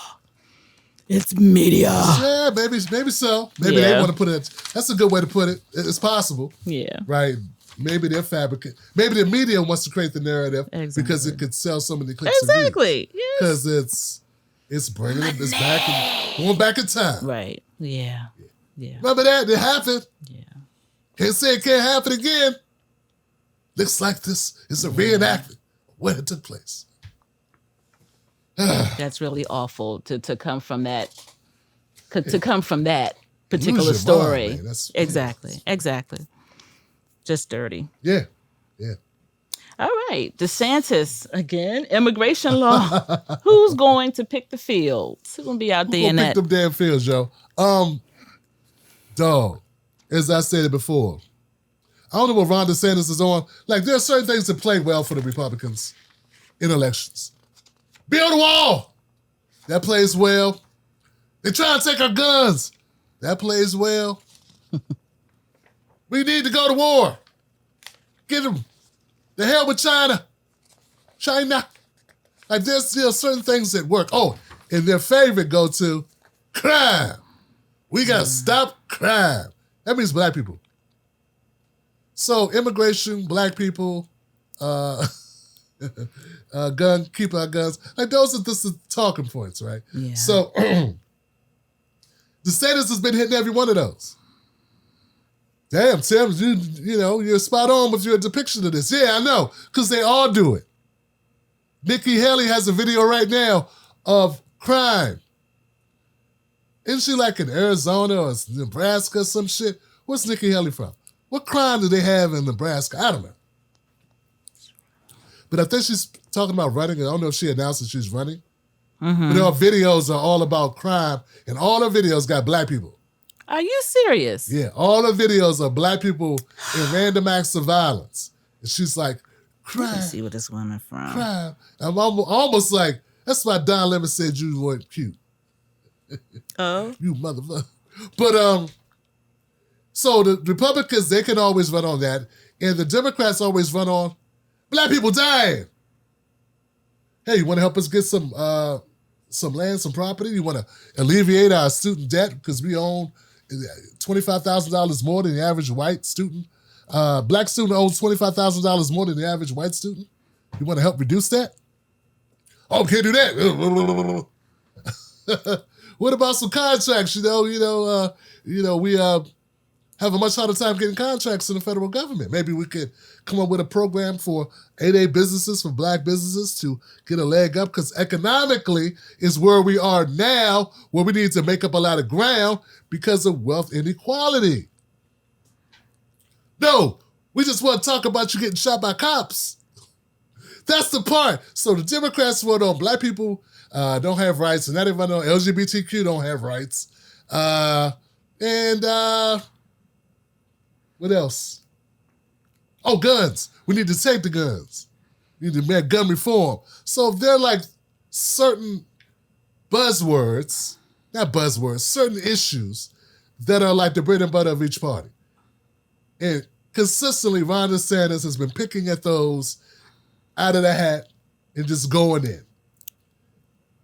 It's media. Yeah, maybe so. Maybe they want to put it. That's a good way to put it. It's possible. Yeah. Right. Maybe they're fabricating. Maybe the media wants to create the narrative because it could sell so many clicks. Exactly. Because it's bringing it. It's going back in time. Right. Yeah. Remember that? It happened. Yeah. Can't say it can't happen again. Looks like this is a reenactment of when it took place. That's really awful to come from that. To come from that particular story. Mind, Exactly. Just dirty. Yeah. All right. DeSantis, again, immigration law. Who's going to pick the fields? Who's going to be out there in that? Pick them damn fields, Joe. Dog, as I said it before, I don't know what Ron DeSantis is on. Like, there are certain things that play well for the Republicans in elections. Build a wall. That plays well. They try to take our guns. That plays well. We need to go to war. Get them. The hell with China. Like, there's still certain things that work. Oh, and their favorite go to crime. We got to stop crime. That means black people. So immigration, black people, Keep our guns. Like those are just the talking points, right? Yeah. So DeSantis has been hitting every one of those. Damn, Tim, you're spot on with your depiction of this. Yeah, I know, because they all do it. Nikki Haley has a video right now of crime. Isn't she like in Arizona or Nebraska or some shit? Where's Nikki Haley from? What crime do they have in Nebraska? I don't know. But I think she's talking about running. I don't know if she announced that she's running. But her videos are all about crime, and all her videos got black people. Are you serious? Yeah, all her videos are black people in random acts of violence. And she's like, crime. Let me see where this woman from. Crime. I'm almost like, that's why Don Lemon said you weren't cute. Oh. You motherfucker. But, so the Republicans, they can always run on that. And the Democrats always run on black people dying. Hey, you want to help us get some land, some property? You want to alleviate our student debt because we own $25,000 more than the average white student? Black student owns $25,000 more than the average white student. You want to help reduce that? Oh, can't do that. What about some contracts? We have a much harder time getting contracts in the federal government. Maybe we could come up with a program for 8A businesses, for black businesses to get a leg up, because economically is where we are now, where we need to make up a lot of ground because of wealth inequality. No, we just want to talk about you getting shot by cops. That's the part. So the Democrats run on black people don't have rights, and now they run on LGBTQ don't have rights. What else? Oh, guns. We need to take the guns. We need to make gun reform. So if they're like certain buzzwords, not buzzwords, certain issues that are like the bread and butter of each party. And consistently, Ron DeSantis has been picking at those out of the hat and just going in.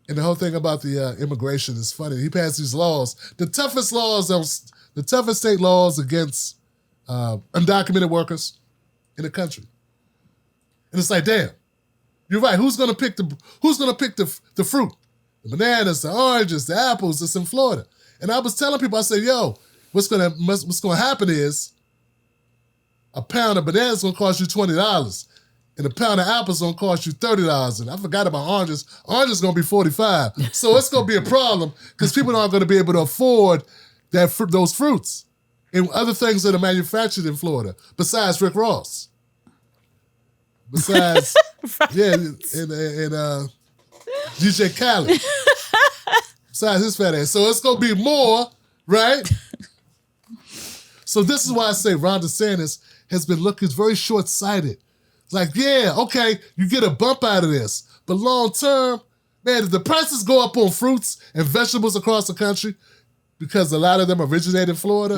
And the whole thing about the immigration is funny. He passed these laws, the toughest state laws against undocumented workers in the country. And it's like, damn, you're right. Who's gonna pick the fruit? The bananas, the oranges, the apples that's in Florida. And I was telling people, I said, yo, what's gonna happen is a pound of bananas is gonna cost you $20. And a pound of apples gonna cost you $30. And I forgot about oranges. Oranges gonna be $45. So it's gonna be a problem because people aren't gonna be able to afford those fruits and other things that are manufactured in Florida, besides Rick Ross. Besides, right. Yeah, and DJ Khaled. Besides his fat ass. So it's gonna be more, right? So this is why I say Ron DeSantis has been looking very short-sighted. Like, yeah, okay, you get a bump out of this. But long term, man, if the prices go up on fruits and vegetables across the country, because a lot of them originate in Florida,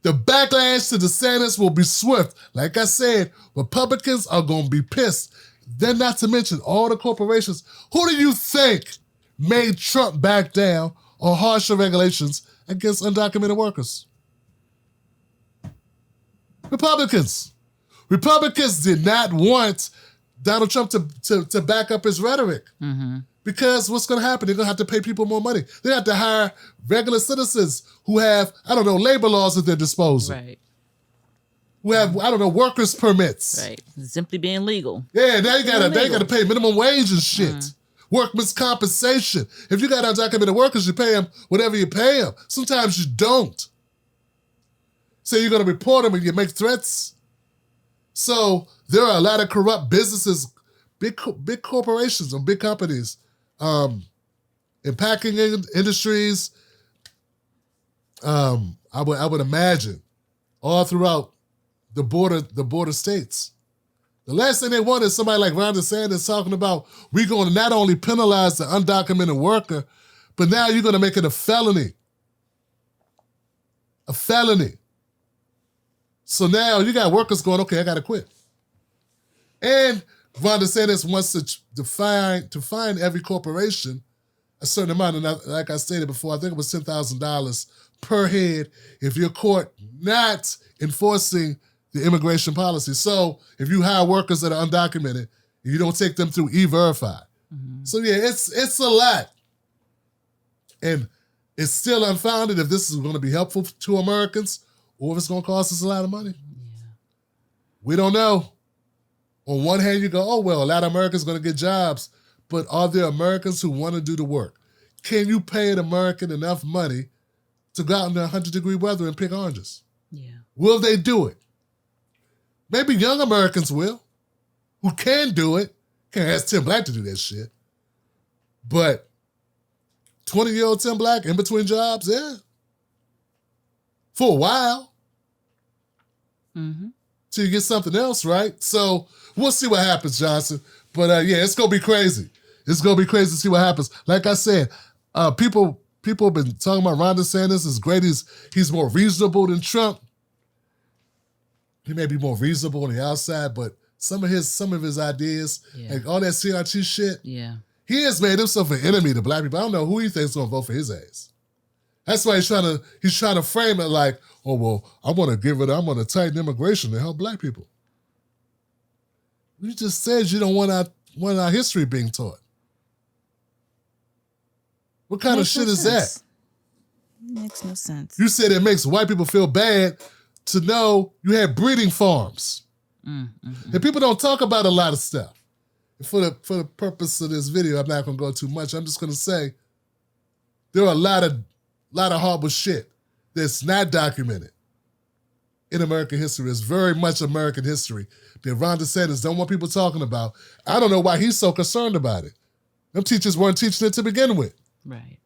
the backlash to DeSantis will be swift. Like I said, Republicans are going to be pissed. Then not to mention all the corporations. Who do you think made Trump back down on harsher regulations against undocumented workers? Republicans. Republicans did not want Donald Trump to back up his rhetoric. Because what's going to happen? They're going to have to pay people more money. They have to hire regular citizens who have, labor laws at their disposal. Right. Who have, workers' permits. Right. Simply being legal. Yeah, now they got to pay minimum wage and shit. Workman's compensation. If you got undocumented workers, you pay them whatever you pay them. Sometimes you don't. So you're going to report them and you make threats. So there are a lot of corrupt businesses, big corporations and big companies, in packing industries. I would imagine all throughout the border states. The last thing they want is somebody like Ron DeSantis talking about we're going to not only penalize the undocumented worker, but now you're going to make it a felony. A felony. So now you got workers going, okay, I got to quit. And Ron DeSantis wants to fine every corporation a certain amount. And like I stated before, I think it was $10,000 per head if you're caught not enforcing the immigration policy. So if you hire workers that are undocumented You don't take them through E-Verify. So yeah, it's a lot. And it's still unfounded if this is going to be helpful to Americans or if it's going to cost us a lot of money. Yeah. We don't know. On one hand, you go, oh, well, a lot of Americans are going to get jobs, but are there Americans who want to do the work? Can you pay an American enough money to go out in the 100-degree weather and pick oranges? Yeah. Will they do it? Maybe young Americans will, who can do it. Can't ask Tim Black to do that shit. But 20-year-old Tim Black in between jobs, yeah. For a while. Till you get something else, right? So we'll see what happens, Johnson. But yeah, it's going to be crazy. It's going to be crazy to see what happens. Like I said, people have been talking about Ron DeSantis is great. He's more reasonable than Trump. He may be more reasonable on the outside, but some of his ideas, like all that CRT shit, he has made himself an enemy to black people. I don't know who he thinks is going to vote for his ass. That's why he's trying to frame it like, oh, well, I'm going to tighten immigration to help black people. You just said you don't want our history being taught. What kind of shit is that? Makes no sense. You said it makes white people feel bad to know you had breeding farms. And people don't talk about a lot of stuff. For the purpose of this video, I'm not going to go too much. I'm just going to say there are a lot of horrible shit that's not documented in American history. It's very much American history that Ron DeSantis don't want people talking about. I don't know why he's so concerned about it. Them teachers weren't teaching it to begin with. Right.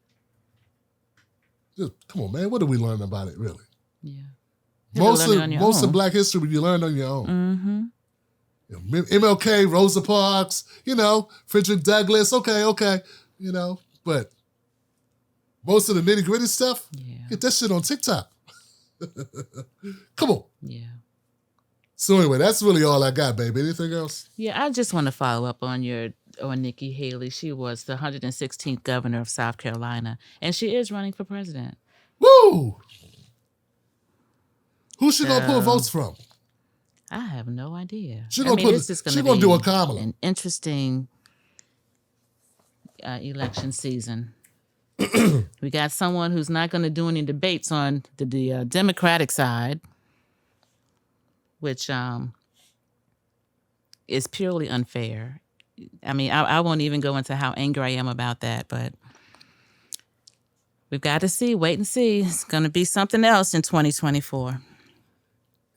Just, come on, man. What do we learn about it, really? Yeah. Most of Black history you learned on your own. MLK, Rosa Parks, Frederick Douglass, okay, but most of the nitty-gritty stuff, get that shit on TikTok. Come on. Yeah. So anyway, that's really all I got, baby. Anything else? Yeah, I just want to follow up on Nikki Haley. She was the 116th governor of South Carolina, and she is running for president. Woo! Who's she gonna pull votes from? I have no idea. She's gonna do a Kamala. An interesting election season. We got someone who's not going to do any debates on the Democratic side, which is purely unfair. I mean, I won't even go into how angry I am about that, but we've got to wait and see. It's going to be something else in 2024.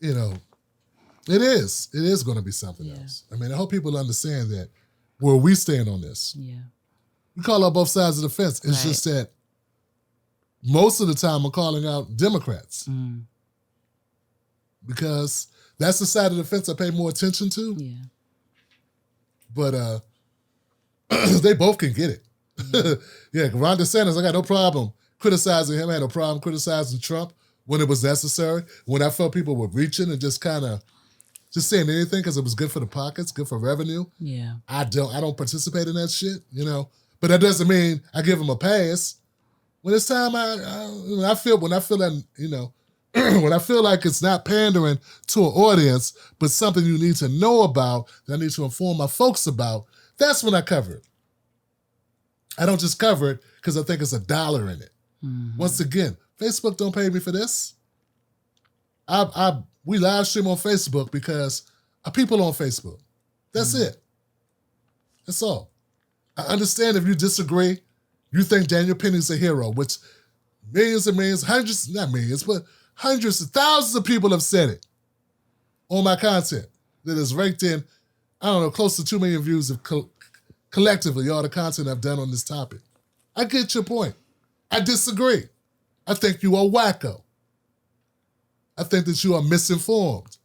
It is. It is going to be something else. I mean, I hope people understand that where we stand on this. Yeah. We call out both sides of the fence. It's just that most of the time we're calling out Democrats. Because that's the side of the fence I pay more attention to. Yeah. But they both can get it. Ron DeSantis, I got no problem criticizing him. I had no problem criticizing Trump when it was necessary. When I felt people were reaching and just kind of just saying anything because it was good for the pockets, good for revenue. Yeah. I don't participate in that shit, But that doesn't mean I give them a pass. When it's time, when I feel that, when I feel like it's not pandering to an audience, but something you need to know about, that I need to inform my folks about, that's when I cover it. I don't just cover it because I think it's $1 in it. Once again, Facebook don't pay me for this. We live stream on Facebook because our people on Facebook. That's it. That's all. I understand if you disagree, you think Daniel Penny's a hero, which millions and millions, not millions, but hundreds of thousands of people have said it on my content that is ranked in, close to 2 million views of collectively all the content I've done on this topic. I get your point. I disagree. I think you are wacko. I think that you are misinformed.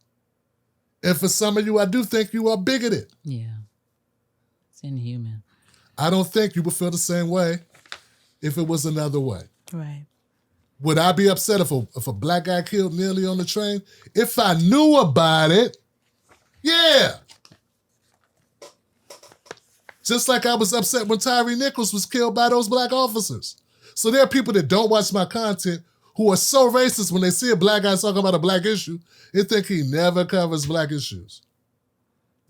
And for some of you, I do think you are bigoted. Yeah. It's inhuman. I don't think you would feel the same way if it was another way. Right. Would I be upset if a black guy killed Nearly on the train? If I knew about it, yeah. Just like I was upset when Tyree Nichols was killed by those black officers. So there are people that don't watch my content who are so racist when they see a black guy talking about a black issue, they think he never covers black issues.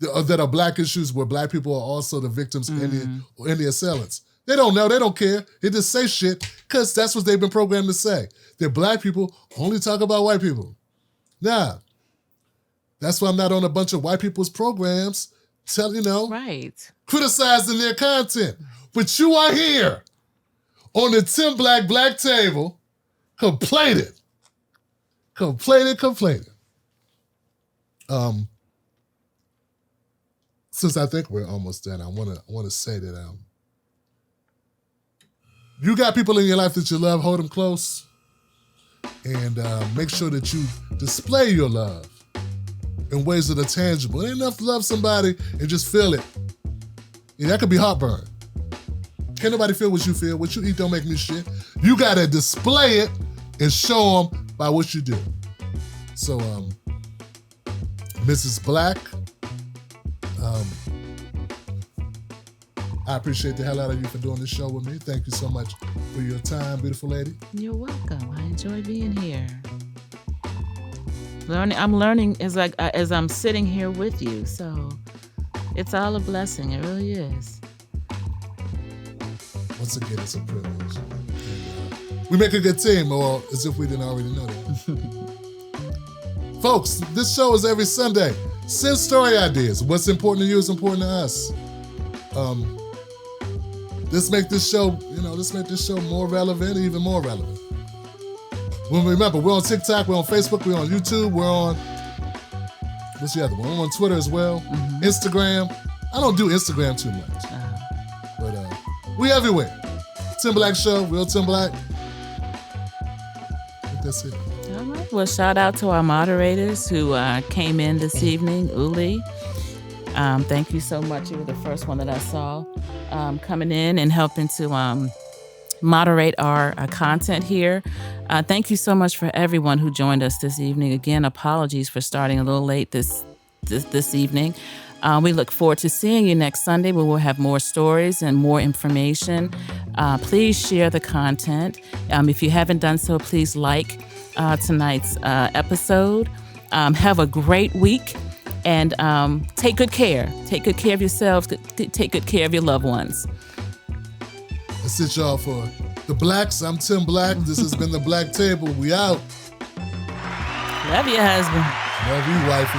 that are black issues where black people are also the victims and the assailants. They don't know. They don't care. They just say shit because that's what they've been programmed to say. That black people only talk about white people. Nah. That's why I'm not on a bunch of white people's programs criticizing their content. But you are here on the Tim Black table complaining. Since I think we're almost done, I want to say that you got people in your life that you love, hold them close, and make sure that you display your love in ways that are tangible. It ain't enough to love somebody and just feel it. Yeah, that could be heartburn. Can't nobody feel what you feel. What you eat don't make me shit. You gotta display it and show them by what you do. So, Mrs. Black, I appreciate the hell out of you for doing this show with me. Thank you so much for your time, beautiful lady. You're welcome. I enjoy being here. I'm learning as I'm sitting here with you. So it's all a blessing. It really is. Once again, it's a privilege. And, we make a good team, or as if we didn't already know that. Folks, this show is every Sunday. Send story ideas. What's important to you is important to us. Let's make this show more relevant, even more relevant. Remember, we're on TikTok, we're on Facebook, we're on YouTube, we're on, what's the other one? We're on Twitter as well, Instagram. I don't do Instagram too much, but we everywhere. Tim Black Show, Real Tim Black. I think that's it. All right. Well, shout out to our moderators who came in this evening. Uli, thank you so much. You were the first one that I saw coming in and helping to moderate our content here. Thank you so much for everyone who joined us this evening. Again, apologies for starting a little late this evening. We look forward to seeing you next Sunday where we'll have more stories and more information. Please share the content. If you haven't done so, please like tonight's episode. Have a great week and take good care. Take good care of yourselves. Take good care of your loved ones. That's it, y'all, for the Blacks. I'm Tim Black. This has been the Black Table. We out. Love you, husband. Love you, wifey.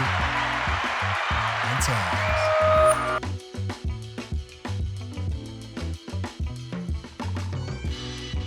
One time.